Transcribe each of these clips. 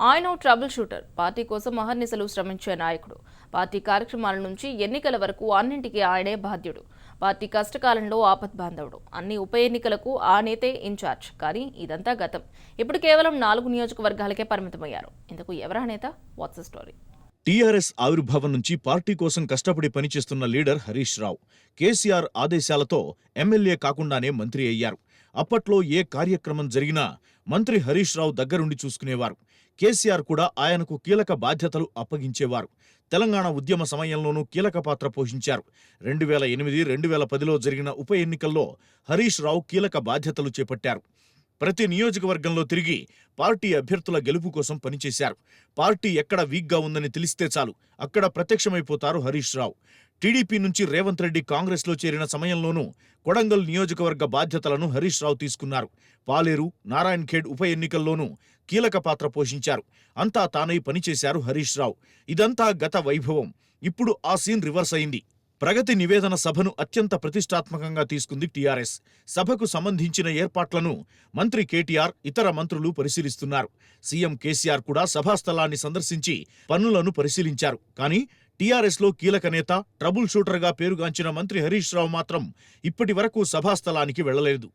ఆయన trouble shooter, party కోసం అహర్నిశలు శ్రమించే నాయకుడు. పార్టీ కార్యక్రమాల నుంచి ఎన్నికల వరకు అన్నింటికీ ఆయనే బాధ్యుడు. పార్టీ కష్టకాలంలో ఆపద్బాంధవుడు. అన్ని ఉప ఎన్నికలకు ఆ నేతే ఇన్ఛార్జ్. కానీ ఇదంతా గతం. ఇప్పుడు కేవలం 4 నియోజకవర్గాలకే పరిమితమయ్యారు. ఇందుకు ఎవరా నేత? Watts story? టీఆర్ఎస్ ఆవిర్భావం నుంచి పార్టీ కోసం కష్టపడి పనిచేస్తున్న లీడర్ హరీష్ రావు కేసీఆర్ ఆదేశాలతో ఎమ్మెల్యే కాకుండానే మంత్రి అయ్యారు. అప్పట్లో ఏ కార్యక్రమం జరిగినా మంత్రి హరీష్ రావు దగ్గరుండి చూసుకునేవారు. కేసీఆర్ కూడా ఆయనకు కీలక బాధ్యతలు అప్పగించేవారు. తెలంగాణ ఉద్యమ సమయంలోనూ కీలక పాత్ర పోషించారు. 2008, 2010లో జరిగిన ఉప ఎన్నికల్లో హరీష్ రావు కీలక బాధ్యతలు చేపట్టారు. ప్రతి నియోజకవర్గంలో తిరిగి పార్టీ అభ్యర్థుల గెలుపు కోసం పనిచేశారు. పార్టీ ఎక్కడ వీక్గా ఉందని తెలిస్తే చాలు అక్కడ ప్రత్యక్షమైపోతారు హరీష్ రావు. టీడీపీ నుంచి రేవంత్ రెడ్డి కాంగ్రెస్లో చేరిన సమయంలోనూ కొడంగల్ నియోజకవర్గ బాధ్యతలను హరీష్ రావు తీసుకున్నారు. పాలేరు, నారాయణ్ ఖేడ్ ఉప ఎన్నికల్లోనూ కీలక పాత్ర పోషించారు. అంతా తానై పనిచేశారు హరీష్ రావు. ఇదంతా గత వైభవం. ఇప్పుడు ఆ సీన్ రివర్స్ అయింది. ప్రగతి నివేదన సభను అత్యంత ప్రతిష్టాత్మకంగా తీసుకుంది టీఆర్ఎస్. సభకు సంబంధించిన ఏర్పాట్లను మంత్రి కేటీఆర్, ఇతర మంత్రులు పరిశీలిస్తున్నారు. సీఎం కేసీఆర్ కూడా సభాస్థలాన్ని సందర్శించి పనులను పరిశీలించారు. కానీ టీఆర్ఎస్లో కీలక నేత, ట్రబుల్ షూటర్గా పేరుగాంచిన మంత్రి హరీష్ రావు మాత్రం ఇప్పటి వరకు సభాస్థలానికి వెళ్లలేదు.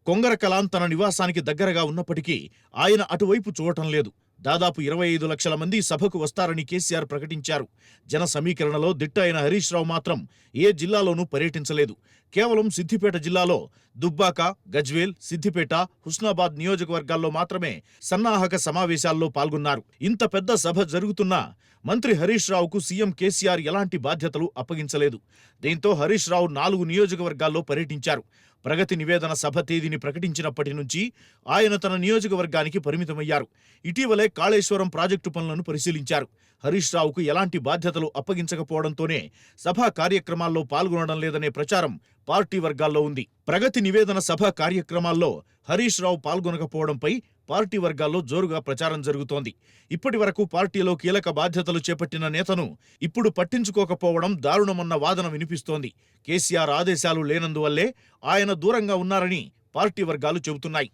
కొంగరకలాన్ తన నివాసానికి దగ్గరగా ఉన్నప్పటికీ ఆయన అటువైపు చూడటం లేదు. దాదాపు 25 లక్షల మంది సభకు వస్తారని కేసీఆర్ ప్రకటించారు. జన సమీకరణలో దిట్ట అయిన హరీష్ రావు మాత్రం ఏ జిల్లాలోనూ పర్యటించలేదు. కేవలం సిద్దిపేట జిల్లాలో దుబ్బాక, గజ్వేల్, సిద్దిపేట, హుస్నాబాద్ నియోజకవర్గాల్లో మాత్రమే సన్నాహక సమావేశాల్లో పాల్గొన్నారు. ఇంత పెద్ద సభ జరుగుతున్నా మంత్రి హరీష్ రావుకు సీఎం కేసీఆర్ ఎలాంటి బాధ్యతలు అప్పగించలేదు. దీంతో హరీష్ రావు 4 నియోజకవర్గాల్లో పర్యటించారు. ప్రగతి నివేదన సభ తేదీని ప్రకటించినప్పటి నుంచి ఆయన తన నియోజకవర్గానికి పరిమితమయ్యారు. ఇటీవలే కాళేశ్వరం ప్రాజెక్టు పనులను పరిశీలించారు. హరీష్ రావుకు ఎలాంటి బాధ్యతలు అప్పగించకపోవడంతోనే సభా కార్యక్రమాల్లో పాల్గొనడం లేదనే ప్రచారం పార్టీ వర్గాల్లో ఉంది. ప్రగతి నివేదన సభ కార్యక్రమాల్లో హరీష్ రావు పాల్గొనకపోవడంపై పార్టీ వర్గాల్లో జోరుగా ప్రచారం జరుగుతోంది. ఇప్పటి వరకు పార్టీలో కీలక బాధ్యతలు చేపట్టిన నేతను ఇప్పుడు పట్టించుకోకపోవడం దారుణమన్న వాదన వినిపిస్తోంది. కేసీఆర్ ఆదేశాలు లేనందువల్లే ఆయన దూరంగా ఉన్నారని పార్టీ వర్గాలు చెబుతున్నాయి.